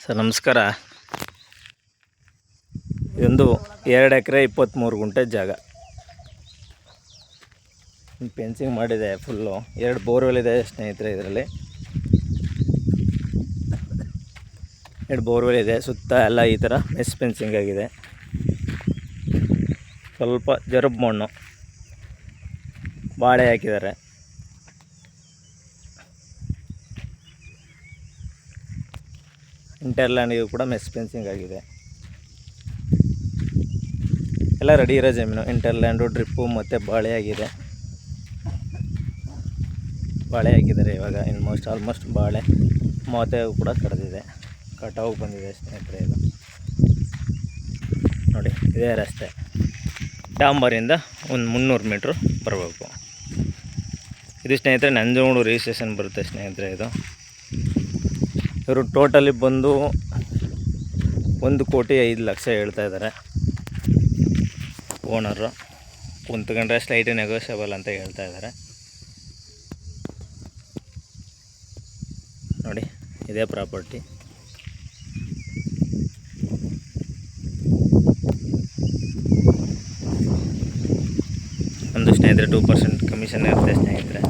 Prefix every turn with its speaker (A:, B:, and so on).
A: Sir ನಮಸ್ಕಾರ. ಇದೊಂದು 2 ಎಕರೆ 23 ಗುಂಟೆ ಜಾಗ. ಫೆನ್ಸಿಂಗ್ ಮಾಡಿದೆ ಫುಲ್ಲು. 2 ಬೋರ್ವೆಲ್ ಇದೆ ಸ್ನೇಹಿತರೆ. ಇದರಲ್ಲಿ 2 ಬೋರ್ವೆಲ್ ಇದೆ. ಸುತ್ತ ಎಲ್ಲ ಈ ಥರ ಮೆಸ್ ಫೆನ್ಸಿಂಗ್ ಆಗಿದೆ. ಸ್ವಲ್ಪ ಜರಬ್ ಮಣ್ಣು, ಬಾಳೆ ಹಾಕಿದ್ದಾರೆ. ಇಂಟರ್ಲ್ಯಾಂಡಿಗೂ ಕೂಡ ಮೆಸ್ ಫೆನ್ಸಿಂಗ್ ಆಗಿದೆ. ಎಲ್ಲ ರೆಡಿ ಇರೋ ಜಮೀನು. ಇಂಟರ್ಲ್ಯಾಂಡು, ಡ್ರಿಪ್ಪು ಮತ್ತು ಬಾಳೆ ಆಗಿದೆ. ಬಾಳೆ ಹಾಕಿದ್ದಾರೆ ಇವಾಗ. ಆಲ್ಮೋಸ್ಟ್ ಬಾಳೆ ಮೋತೆಗೂ ಕೂಡ ಕಡ್ದಿದೆ, ಕಟಾವು ಬಂದಿದೆ ಸ್ನೇಹಿತರೆ. ಇದು ನೋಡಿ, ಇದೇ ರಸ್ತೆ. ಡಾಂಬರಿಂದ ಒಂದು 300 ಮೀಟ್ರ್ ಬರಬೇಕು. ಇದು ಸ್ನೇಹಿತರೆ ನಂಜನಗೂಡು ರಿಜಿಸ್ಟ್ರೇಷನ್ ಬರುತ್ತೆ ಸ್ನೇಹಿತರೆ. ಇದು ಇವರು ಟೋಟಲಿ ಬಂದು 1,05,00,000 ಹೇಳ್ತಾ ಇದ್ದಾರೆ ಓನರು. ಕುಂತ್ಕೊಂಡ್ರೆ ಸ್ಲೈಟ್ ನೆಗೋಷಿಯಬಲ್ ಅಂತ ಹೇಳ್ತಾ ಇದ್ದಾರೆ. ನೋಡಿ, ಇದೇ ಪ್ರಾಪರ್ಟಿ. ಒಂದು ಸ್ನೇಹಿತರೆ 2% ಕಮಿಷನ್ ಇರುತ್ತೆ ಸ್ನೇಹಿತರೆ.